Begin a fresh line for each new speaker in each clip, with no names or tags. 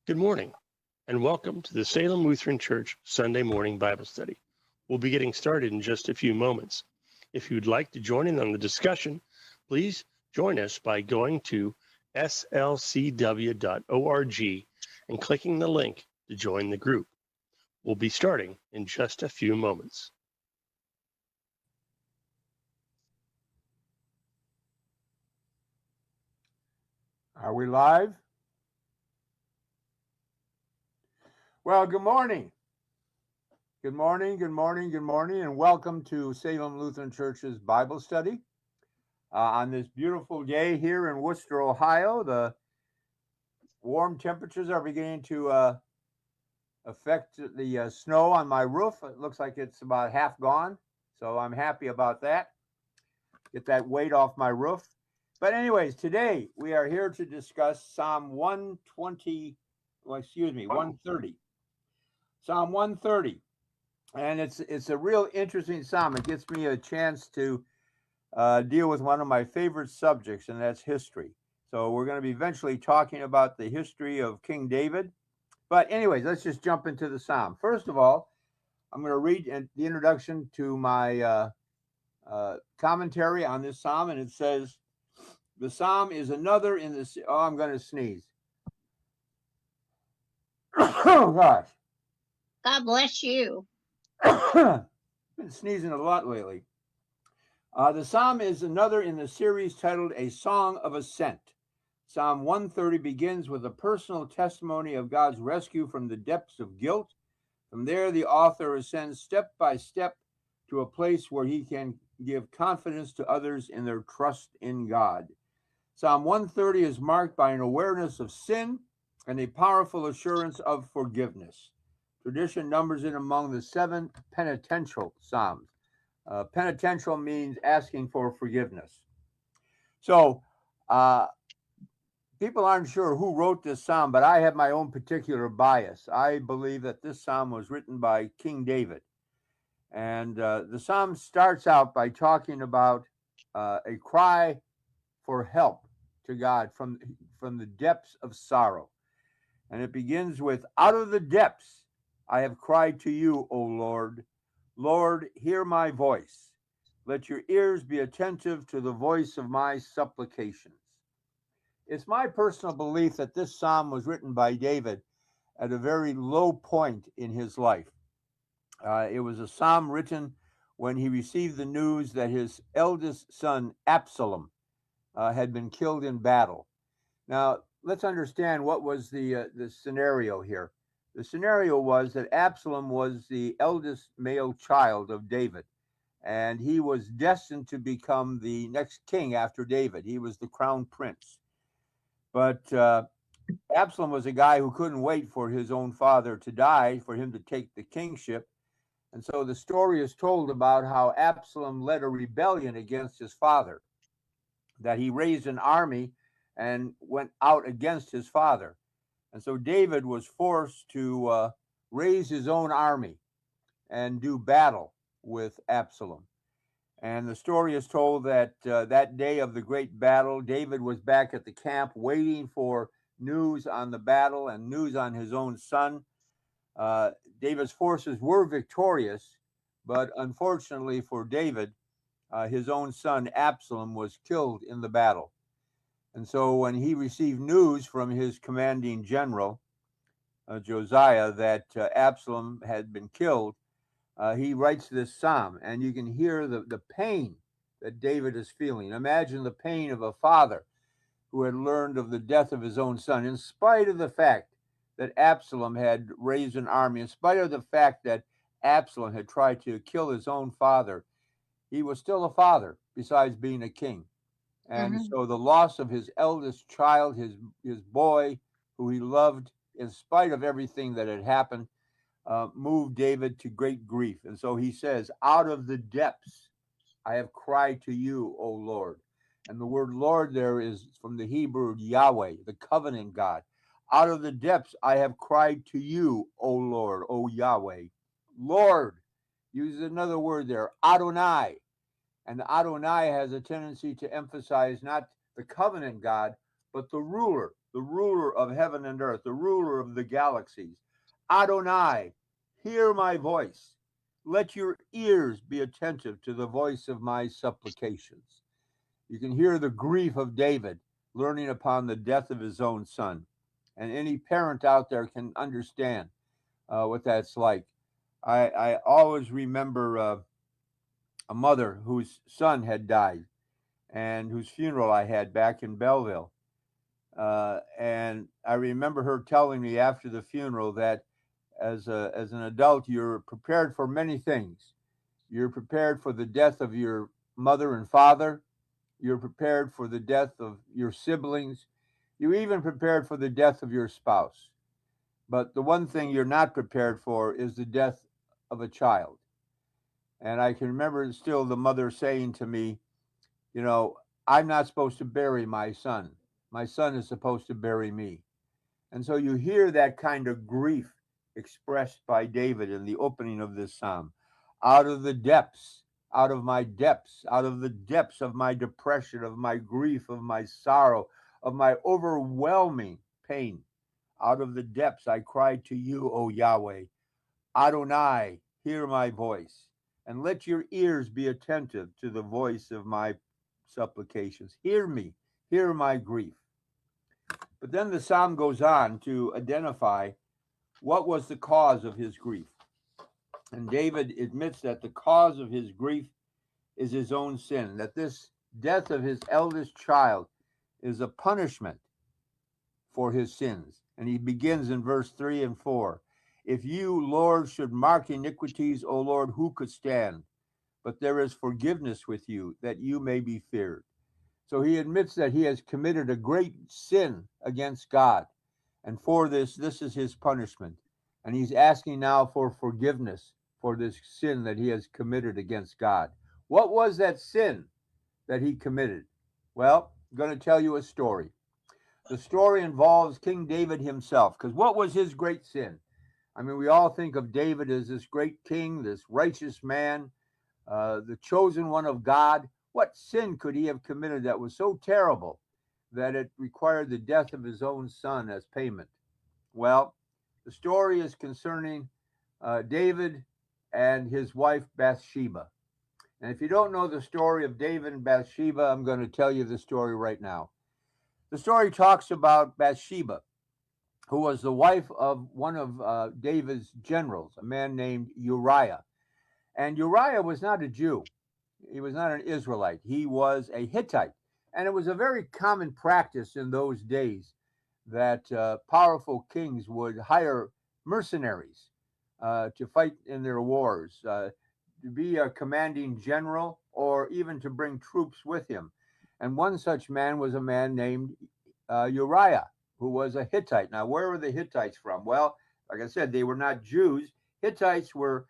Good morning, and welcome to the Salem Lutheran Church Sunday morning Bible study. We'll be getting started in just a few moments. If you'd like to join in on the discussion, please join us by going to slcw.org and clicking the link to join the group. We'll be starting in just a few moments.
Are we live? Well, good morning. Good morning, and welcome to Salem Lutheran Church's Bible study. On this beautiful day here in Worcester, Ohio, the warm temperatures are beginning to affect the snow on my roof. It looks like it's about half gone, so I'm happy about that. Get that weight off my roof. But anyways, today we are here to discuss Psalm 130. Psalm 130. And it's a real interesting psalm. It gets me a chance to deal with one of my favorite subjects, and that's history. So we're going to be eventually talking about the history of King David. But anyways, let's just jump into the psalm. First of all, I'm going to read the introduction to my commentary on this psalm, and it says, the psalm is another in the... Oh, I'm going to sneeze. Oh, gosh.
God bless you.
Been sneezing a lot lately. The psalm is another in the series titled A Song of Ascent. Psalm 130 begins with a personal testimony of God's rescue from the depths of guilt. From there, the author ascends step by step to a place where he can give confidence to others in their trust in God. Psalm 130 is marked by an awareness of sin and a powerful assurance of forgiveness. Tradition numbers it among the 7 penitential psalms. Penitential means asking for forgiveness. So people aren't sure who wrote this psalm, but I have my own particular bias. I believe that this psalm was written by King David. And the psalm starts out by talking about a cry for help to God from the depths of sorrow. And it begins with, out of the depths I have cried to you, O Lord. Lord, hear my voice. Let your ears be attentive to the voice of my supplications. It's my personal belief that this psalm was written by David at a very low point in his life. It was a psalm written when he received the news that his eldest son, Absalom, had been killed in battle. Now, let's understand what was the scenario here. The scenario was that Absalom was the eldest male child of David, and he was destined to become the next king after David. He was the crown prince. But Absalom was a guy who couldn't wait for his own father to die for him to take the kingship. And so the story is told about how Absalom led a rebellion against his father, that he raised an army and went out against his father. And so David was forced to raise his own army and do battle with Absalom. And the story is told that that day of the great battle, David was back at the camp waiting for news on the battle and news on his own son. David's forces were victorious, but unfortunately for David, his own son Absalom was killed in the battle. And so when he received news from his commanding general, Josiah, that Absalom had been killed, he writes this psalm, and you can hear the pain that David is feeling. Imagine the pain of a father who had learned of the death of his own son, in spite of the fact that Absalom had raised an army, in spite of the fact that Absalom had tried to kill his own father. He was still a father, besides being a king. And so the loss of his eldest child, his boy, who he loved, in spite of everything that had happened, moved David to great grief. And so he says, out of the depths I have cried to you, O Lord. And the word Lord there is from the Hebrew Yahweh, the covenant God. Out of the depths I have cried to you, O Lord, O Yahweh. Lord uses another word there, Adonai. And Adonai has a tendency to emphasize not the covenant God, but the ruler, the ruler of heaven and earth, the ruler of the galaxies. Adonai, hear my voice. Let your ears be attentive to the voice of my supplications. You can hear the grief of David learning upon the death of his own son. And any parent out there can understand what that's like. I always remember a mother whose son had died and whose funeral I had back in Belleville. And I remember her telling me after the funeral that as an adult, you're prepared for many things. You're prepared for the death of your mother and father. You're prepared for the death of your siblings. You're even prepared for the death of your spouse. But the one thing you're not prepared for is the death of a child. And I can remember still the mother saying to me, you know, I'm not supposed to bury my son. My son is supposed to bury me. And so you hear that kind of grief expressed by David in the opening of this psalm. Out of the depths, out of my depths, out of the depths of my depression, of my grief, of my sorrow, of my overwhelming pain, out of the depths I cried to you, O Yahweh. Adonai, hear my voice, and let your ears be attentive to the voice of my supplications. Hear me, hear my grief. But then the psalm goes on to identify what was the cause of his grief. And David admits that the cause of his grief is his own sin, that this death of his eldest child is a punishment for his sins. And he begins in verse 3 and 4. If you, Lord, should mark iniquities, O Lord, who could stand? But there is forgiveness with you, that you may be feared. So he admits that he has committed a great sin against God. And for this is his punishment. And he's asking now for forgiveness for this sin that he has committed against God. What was that sin that he committed? Well, I'm going to tell you a story. The story involves King David himself, because what was his great sin? I mean, we all think of David as this great king, this righteous man, the chosen one of God. What sin could he have committed that was so terrible that it required the death of his own son as payment? Well, the story is concerning David and his wife Bathsheba. And if you don't know the story of David and Bathsheba, I'm going to tell you the story right now. The story talks about Bathsheba, who was the wife of one of David's generals, a man named Uriah. And Uriah was not a Jew. He was not an Israelite. He was a Hittite. And it was a very common practice in those days that powerful kings would hire mercenaries to fight in their wars, to be a commanding general, or even to bring troops with him. And one such man was a man named Uriah, who was a Hittite. Now, where were the Hittites from? Well, like I said, they were not Jews. Hittites were,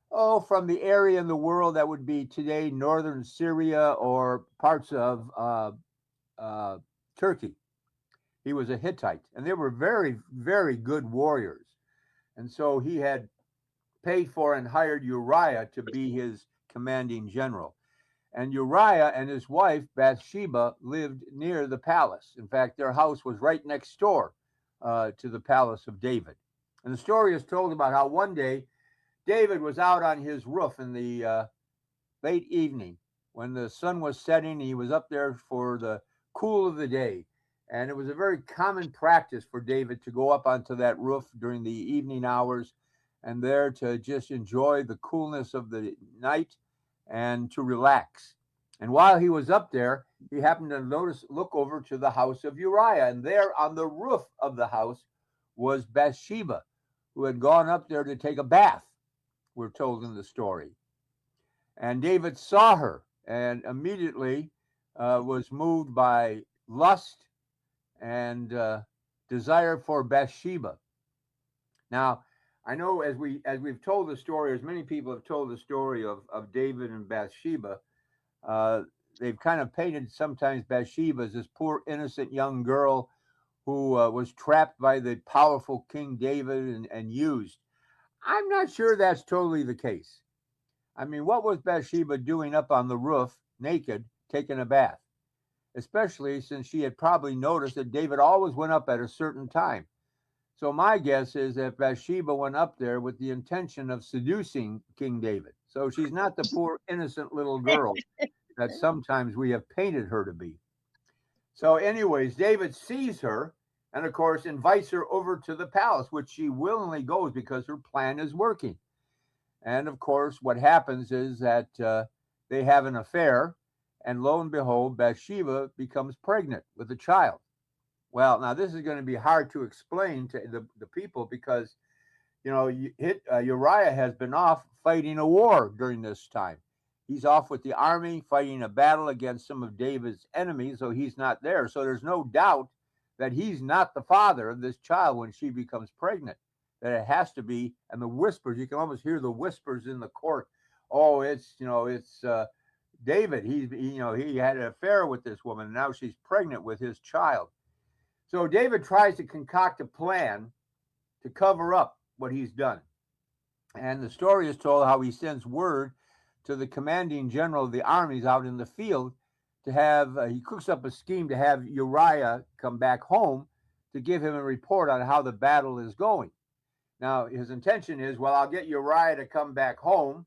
from the area in the world that would be today northern Syria or parts of Turkey. He was a Hittite, and they were very, very good warriors. And so he had paid for and hired Uriah to be his commanding general. And Uriah and his wife, Bathsheba, lived near the palace. In fact, their house was right next door to the palace of David. And the story is told about how one day David was out on his roof in the late evening when the sun was setting. He was up there for the cool of the day. And it was a very common practice for David to go up onto that roof during the evening hours and there to just enjoy the coolness of the night and to relax. And while he was up there, he happened to look over to the house of Uriah. And there on the roof of the house was Bathsheba, who had gone up there to take a bath, we're told in the story. And David saw her and immediately was moved by lust and desire for Bathsheba. Now, I know as we've told the story, as many people have told the story of David and Bathsheba, they've kind of painted sometimes Bathsheba as this poor innocent young girl who was trapped by the powerful King David and used. I'm not sure that's totally the case. I mean, what was Bathsheba doing up on the roof naked, taking a bath? especially since she had probably noticed that David always went up at a certain time. So my guess is that Bathsheba went up there with the intention of seducing King David. So she's not the poor innocent little girl that sometimes we have painted her to be. So, anyways, David sees her and, of course, invites her over to the palace, which she willingly goes because her plan is working. And, of course, what happens is that they have an affair, and lo and behold, Bathsheba becomes pregnant with a child. Well, now this is going to be hard to explain to the people because, Uriah has been off fighting a war during this time. He's off with the army fighting a battle against some of David's enemies, so he's not there. So there's no doubt that he's not the father of this child when she becomes pregnant. That it has to be, and the whispers, you can almost hear the whispers in the court. Oh, it's David. He had an affair with this woman, and now she's pregnant with his child. So David tries to concoct a plan to cover up what he's done. And the story is told how he sends word to the commanding general of the armies out in the field to have, he cooks up a scheme to have Uriah come back home to give him a report on how the battle is going. Now, his intention is, well, I'll get Uriah to come back home.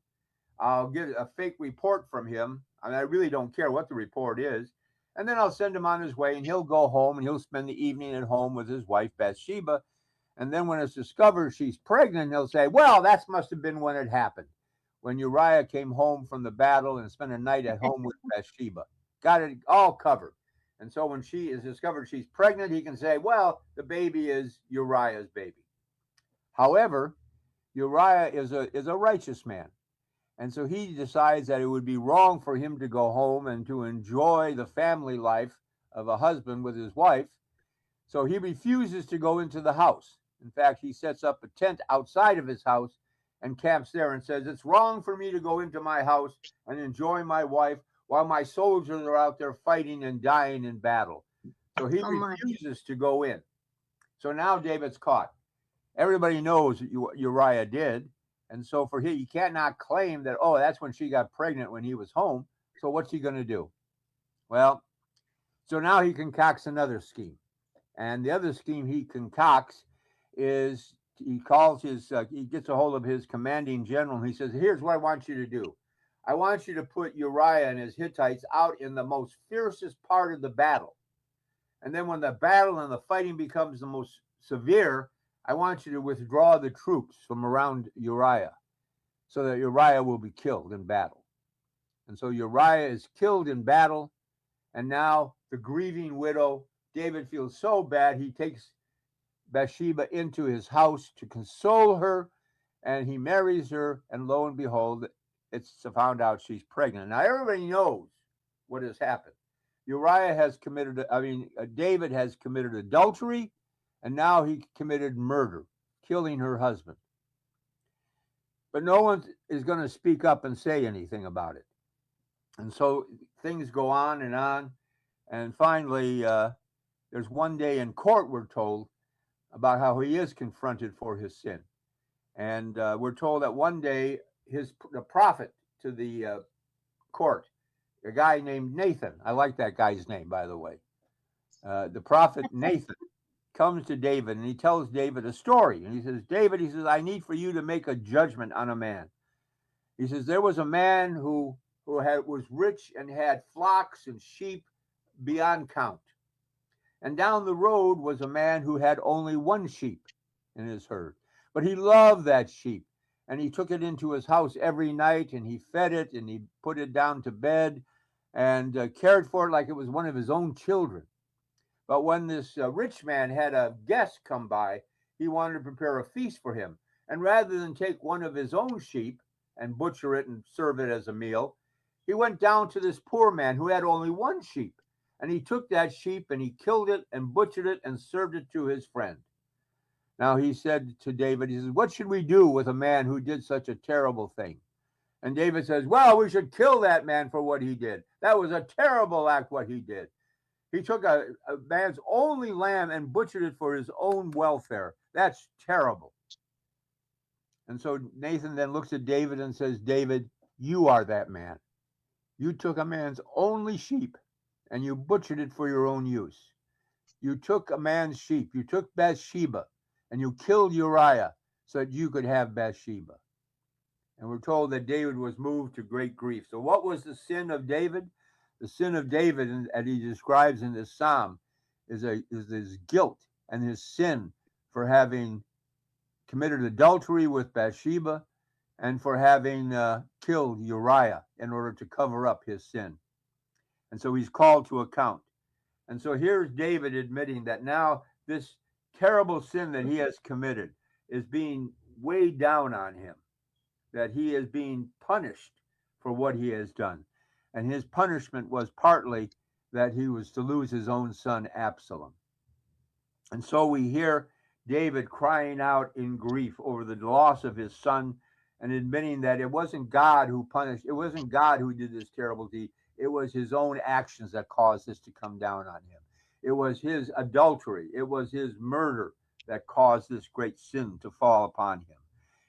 I'll get a fake report from him. I mean, I really don't care what the report is. And then I'll send him on his way, and he'll go home, and he'll spend the evening at home with his wife, Bathsheba. And then when it's discovered she's pregnant, he'll say, well, that must have been when it happened, when Uriah came home from the battle and spent a night at home with Bathsheba. Got it all covered. And so when she is discovered she's pregnant, he can say, well, the baby is Uriah's baby. However, Uriah is a righteous man. And so he decides that it would be wrong for him to go home and to enjoy the family life of a husband with his wife. So he refuses to go into the house. In fact, he sets up a tent outside of his house and camps there and says, it's wrong for me to go into my house and enjoy my wife while my soldiers are out there fighting and dying in battle. So he refuses to go in. So now David's caught. Everybody knows what Uriah did. And so for him, he cannot claim that, oh, that's when she got pregnant when he was home. So what's he going to do? Well, so now he concocts another scheme. And the other scheme he concocts is he gets a hold of his commanding general. And he says, here's what I want you to do. I want you to put Uriah and his Hittites out in the most fiercest part of the battle. And then when the battle and the fighting becomes the most severe, I want you to withdraw the troops from around Uriah so that Uriah will be killed in battle. And so Uriah is killed in battle. And now the grieving widow, David feels so bad, he takes Bathsheba into his house to console her, and he marries her. And lo and behold, it's found out she's pregnant. Now everybody knows what has happened. David has committed adultery. And now he committed murder, killing her husband. But no one is going to speak up and say anything about it. And so things go on. And finally, there's one day in court, we're told, about how he is confronted for his sin. And we're told that one day the prophet to the court, a guy named Nathan, I like that guy's name, by the way, the prophet Nathan, comes to David and he tells David a story. And he says, David, he says, I need for you to make a judgment on a man. He says, there was a man who was rich and had flocks and sheep beyond count. And down the road was a man who had only one sheep in his herd. But he loved that sheep. And he took it into his house every night and he fed it and he put it down to bed and cared for it like it was one of his own children. But when this rich man had a guest come by, he wanted to prepare a feast for him. And rather than take one of his own sheep and butcher it and serve it as a meal, he went down to this poor man who had only one sheep. And he took that sheep and he killed it and butchered it and served it to his friend. Now he said to David, he says, what should we do with a man who did such a terrible thing? And David says, well, we should kill that man for what he did. That was a terrible act, what he did. He took a man's only lamb and butchered it for his own welfare. That's terrible. And so Nathan then looks at David and says, David, you are that man. You took a man's only sheep and you butchered it for your own use. You took a man's sheep. You took Bathsheba, and you killed Uriah so that you could have Bathsheba. And we're told that David was moved to great grief. So what was the sin of David? The sin of David, as he describes in this psalm, is his guilt and his sin for having committed adultery with Bathsheba and for having killed Uriah in order to cover up his sin. And so he's called to account. And so here's David admitting that now this terrible sin that he has committed is being weighed down on him, that he is being punished for what he has done. And his punishment was partly that he was to lose his own son, Absalom. And so we hear David crying out in grief over the loss of his son and admitting that it wasn't God who punished, it wasn't God who did this terrible deed. It was his own actions that caused this to come down on him. It was his adultery. It was his murder that caused this great sin to fall upon him.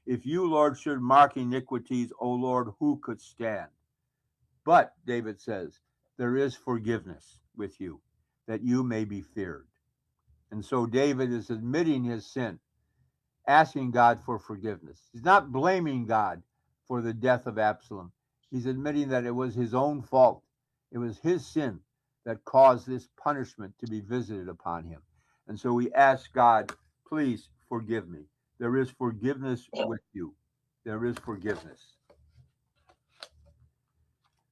If you, Lord, should mark iniquities, O Lord, who could stand? But, David says, there is forgiveness with you, that you may be feared. And so David is admitting his sin, asking God for forgiveness. He's not blaming God for the death of Absalom. He's admitting that it was his own fault. It was his sin that caused this punishment to be visited upon him. And so we ask God, please forgive me. There is forgiveness with you. There is forgiveness.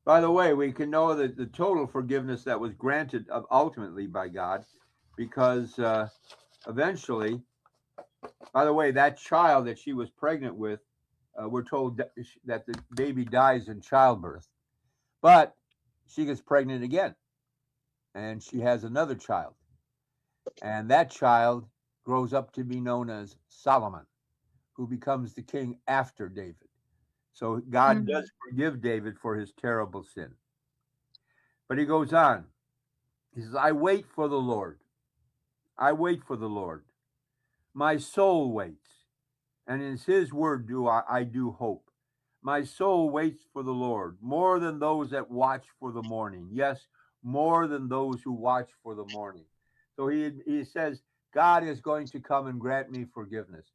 By the way, we can know that the total forgiveness that was granted ultimately by God, because eventually, by the way, that child that she was pregnant with, we're told that the baby dies in childbirth. But she gets pregnant again, and she has another child. And that child grows up to be known as Solomon, who becomes the king after David. So God does forgive David for his terrible sin. But he goes on. He says, I wait for the Lord. I wait for the Lord. My soul waits. And in his word I do hope. My soul waits for the Lord, more than those that watch for the morning. Yes, more than those who watch for the morning. So he says, God is going to come and grant me forgiveness,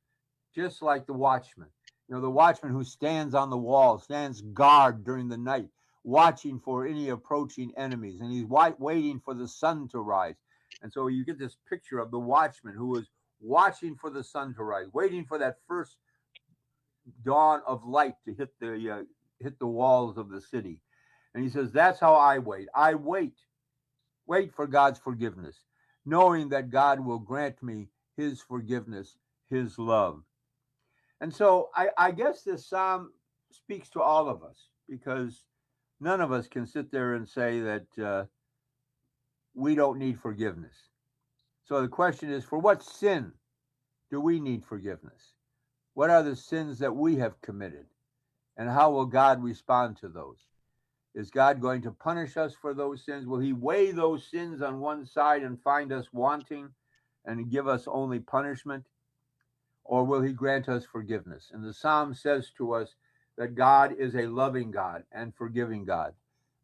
just like the watchman. You know, the watchman who stands on the wall, stands guard during the night, watching for any approaching enemies, and he's waiting for the sun to rise. And so you get this picture of the watchman who is watching for the sun to rise, waiting for that first dawn of light to hit the walls of the city. And he says, that's how I wait. I wait for God's forgiveness, knowing that God will grant me his forgiveness, his love. And so I guess this psalm speaks to all of us, because none of us can sit there and say that we don't need forgiveness. So the question is, for what sin do we need forgiveness? What are the sins that we have committed? And how will God respond to those? Is God going to punish us for those sins? Will he weigh those sins on one side and find us wanting and give us only punishment? Or will he grant us forgiveness? And the psalm says to us that God is a loving God and forgiving God,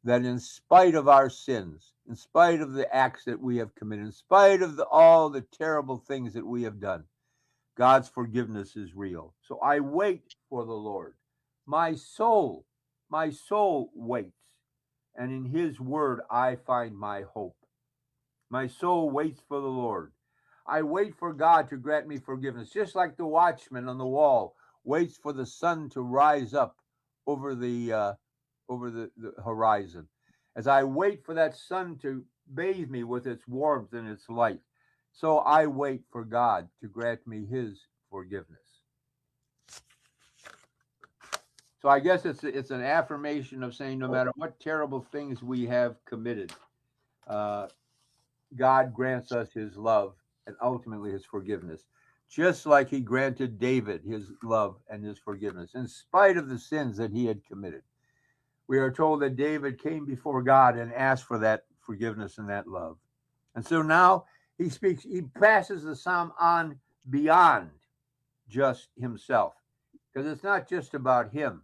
that in spite of our sins, in spite of the acts that we have committed, in spite of all the terrible things that we have done, God's forgiveness is real. So I wait for the Lord. My soul waits, and in his word I find my hope. My soul waits for the Lord. I wait for God to grant me forgiveness, just like the watchman on the wall waits for the sun to rise up over the horizon. As I wait for that sun to bathe me with its warmth and its light, so I wait for God to grant me his forgiveness. So I guess it's an affirmation of saying no matter what terrible things we have committed, God grants us his love and ultimately his forgiveness, just like he granted David his love and his forgiveness, in spite of the sins that he had committed. We are told that David came before God and asked for that forgiveness and that love. And so now he passes the psalm on beyond just himself, because it's not just about him.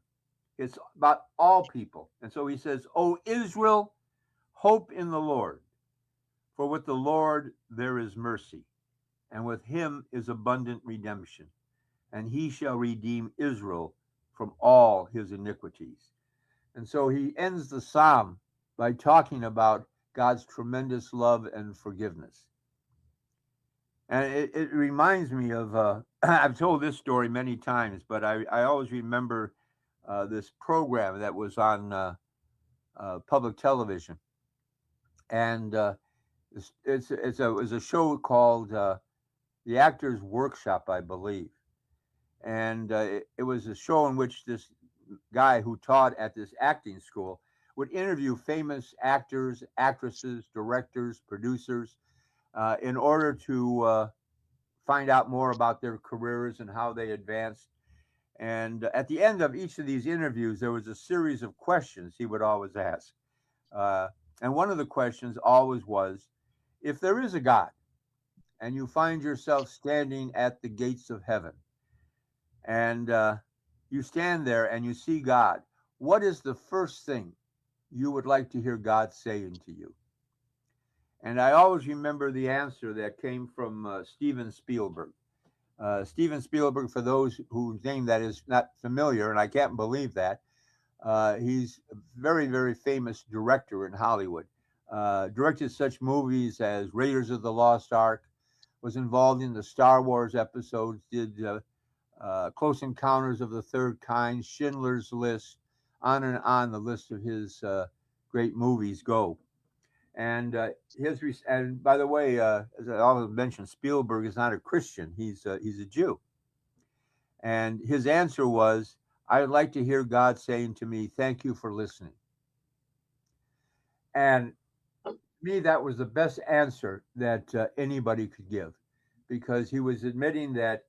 It's about all people. And so he says, O Israel, Hope in the Lord, for with the Lord there is mercy, and with him is abundant redemption, and he shall redeem Israel from all his iniquities. And so he ends the psalm by talking about God's tremendous love and forgiveness. And it reminds me of, I've told this story many times, but I always remember this program that was on public television. And it was a show called The Actors Workshop, I believe. And it was a show in which this guy who taught at this acting school would interview famous actors, actresses, directors, producers, in order to find out more about their careers and how they advanced. And at the end of each of these interviews, there was a series of questions he would always ask. And one of the questions always was, if there is a God and you find yourself standing at the gates of heaven, and you stand there and you see God, what is the first thing you would like to hear God saying to you? And I always remember the answer that came from Steven Spielberg. Steven Spielberg, for those whose name that is not familiar, and I can't believe that, he's a very, very famous director in Hollywood. Directed such movies as Raiders of the Lost Ark, was involved in the Star Wars episodes, did Close Encounters of the Third Kind, Schindler's List, on and on the list of his great movies go. And and by the way, as I always mentioned, Spielberg is not a Christian; he's a Jew. And his answer was, "I'd like to hear God saying to me, 'Thank you for listening.'" And to me, that was the best answer that anybody could give, because he was admitting that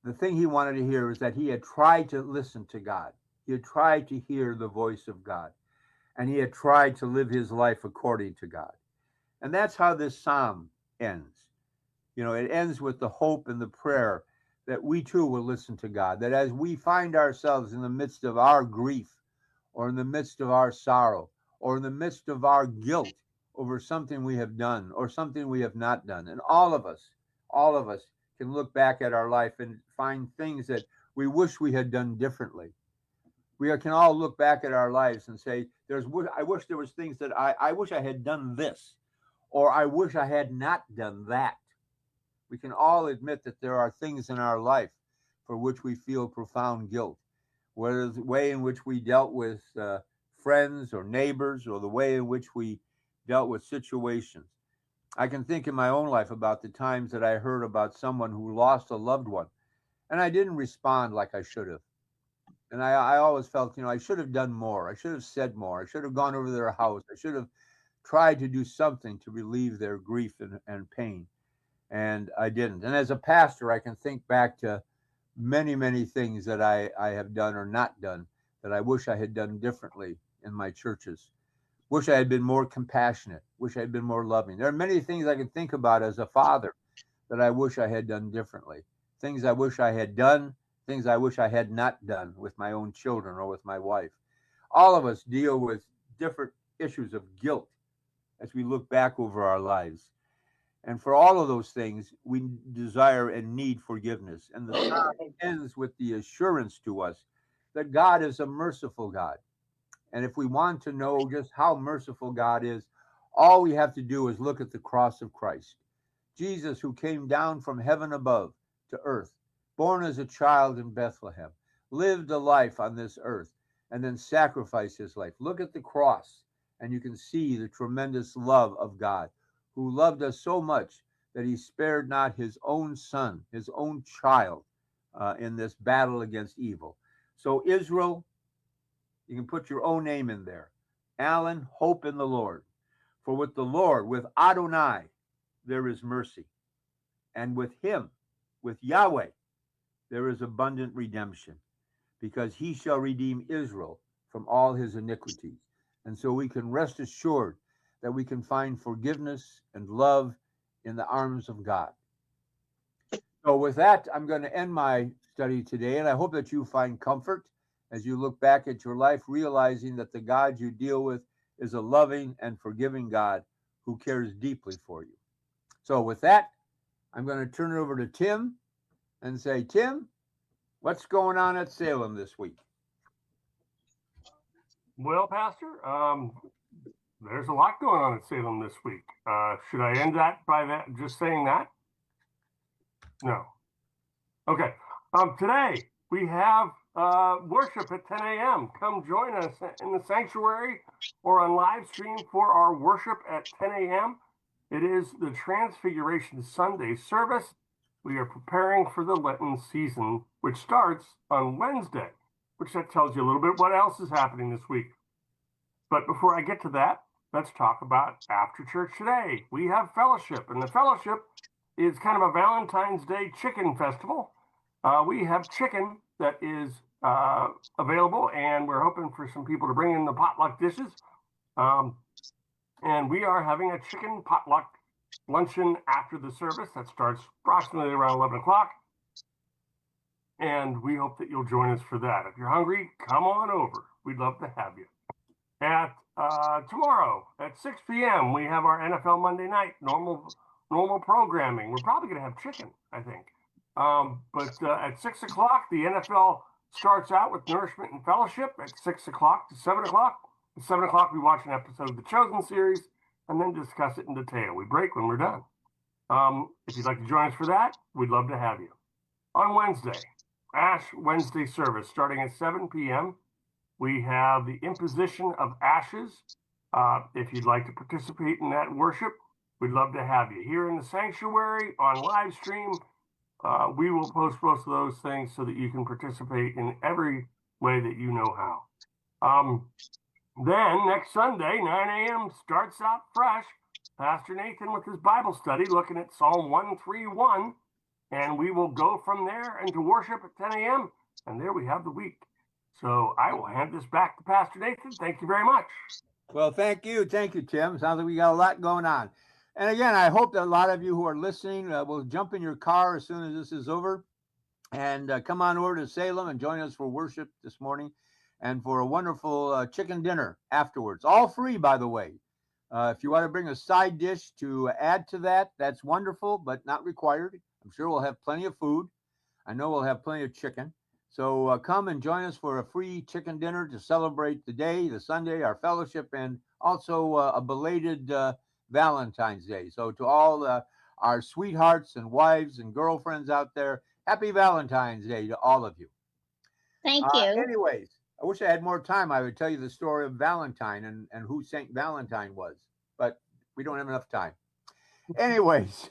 the thing he wanted to hear was that he had tried to listen to God. He had tried to hear the voice of God. And he had tried to live his life according to God. And that's how this psalm ends. You know, it ends with the hope and the prayer that we too will listen to God, that as we find ourselves in the midst of our grief, or in the midst of our sorrow, or in the midst of our guilt over something we have done or something we have not done, and all of us can look back at our life and find things that we wish we had done differently. We can all look back at our lives and say, I wish there was things that I wish I had done this, or I wish I had not done that. We can all admit that there are things in our life for which we feel profound guilt, whether the way in which we dealt with friends or neighbors, or the way in which we dealt with situations. I can think in my own life about the times that I heard about someone who lost a loved one, and I didn't respond like I should have. And I always felt, I should have done more. I should have said more. I should have gone over to their house. I should have tried to do something to relieve their grief and pain. And I didn't. And as a pastor, I can think back to many, many things that I have done or not done that I wish I had done differently in my churches. Wish I had been more compassionate. Wish I had been more loving. There are many things I can think about as a father that I wish I had done differently. Things I wish I had done, things I wish I had not done with my own children or with my wife. All of us deal with different issues of guilt as we look back over our lives. And for all of those things, we desire and need forgiveness. And the psalm ends with the assurance to us that God is a merciful God. And if we want to know just how merciful God is, all we have to do is look at the cross of Christ. Jesus, who came down from heaven above to earth, born as a child in Bethlehem, lived a life on this earth, and then sacrificed his life. Look at the cross, and you can see the tremendous love of God, who loved us so much that he spared not his own son, his own child, in this battle against evil. So Israel, you can put your own name in there. Alan, hope in the Lord. For with the Lord, with Adonai, there is mercy. And with him, with Yahweh, there is abundant redemption, because he shall redeem Israel from all his iniquities. And so we can rest assured that we can find forgiveness and love in the arms of God. So with that, I'm going to end my study today, and I hope that you find comfort as you look back at your life, realizing that the God you deal with is a loving and forgiving God who cares deeply for you. So with that, I'm going to turn it over to Tim and say, Tim, what's going on at Salem this week?
Well, Pastor, there's a lot going on at Salem this week. Should I end that by just saying that? No. Okay. Today we have worship at 10 a.m. Come join us in the sanctuary or on live stream for our worship at 10 a.m. It is the Transfiguration Sunday service. We are preparing for the Lenten season, which starts on Wednesday, which that tells you a little bit what else is happening this week. But before I get to that, let's talk about after church today. We have fellowship, and the fellowship is kind of a Valentine's Day chicken festival. We have chicken that is available, and we're hoping for some people to bring in the potluck dishes. And we are having a chicken potluck luncheon after the service that starts approximately around 11 o'clock. And we hope that you'll join us for that. If you're hungry, come on over. We'd love to have you. At tomorrow at 6 p.m., we have our NFL Monday night normal programming. We're probably going to have chicken, I think. But at 6 o'clock, the NFL starts out with Nourishment and Fellowship at 6 o'clock to 7 o'clock. At 7 o'clock, we watch an episode of The Chosen series and then discuss it in detail. We break when we're done. If you'd like to join us for that, we'd love to have you. On Wednesday, Ash Wednesday service starting at 7 p.m., we have the imposition of ashes. If you'd like to participate in that worship, we'd love to have you. Here in the sanctuary, on live stream, we will post most of those things so that you can participate in every way that you know how. Then next Sunday, 9 a.m. starts out fresh. Pastor Nathan with his Bible study looking at Psalm 131. And we will go from there into worship at 10 a.m. And there we have the week. So I will hand this back to Pastor Nathan. Thank you very much.
Well, thank you, Tim. Sounds like we got a lot going on. And again, I hope that a lot of you who are listening will jump in your car as soon as this is over and come on over to Salem and join us for worship this morning and for a wonderful chicken dinner afterwards. All free, by the way. If you want to bring a side dish to add to that, that's wonderful, but not required. I'm sure we'll have plenty of food. I know we'll have plenty of chicken. So come and join us for a free chicken dinner to celebrate the day, the Sunday, our fellowship, and also a belated Valentine's Day. So to all our sweethearts and wives and girlfriends out there, happy Valentine's Day to all of you.
Thank you.
Anyways, I wish I had more time. I would tell you the story of Valentine and who Saint Valentine was, but we don't have enough time. Anyways.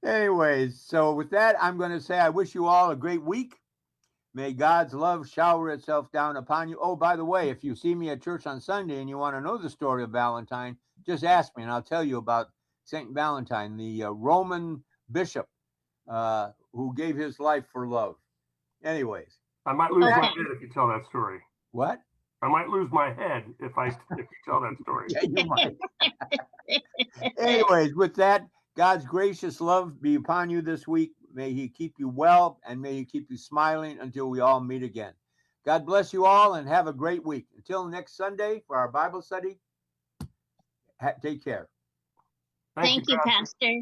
Anyways, so with that, I'm going to say I wish you all a great week. May God's love shower itself down upon you. Oh, by the way, if you see me at church on Sunday and you want to know the story of Valentine, just ask me and I'll tell you about Saint Valentine, the Roman bishop who gave his life for love. Anyways.
I might lose my head if you tell that story.
What?
I might lose my head if you tell that story.
Yeah, you might. Anyways, with that, God's gracious love be upon you this week. May he keep you well and may he keep you smiling until we all meet again. God bless you all and have a great week. Until next Sunday for our Bible study, take care.
Thank you, Pastor.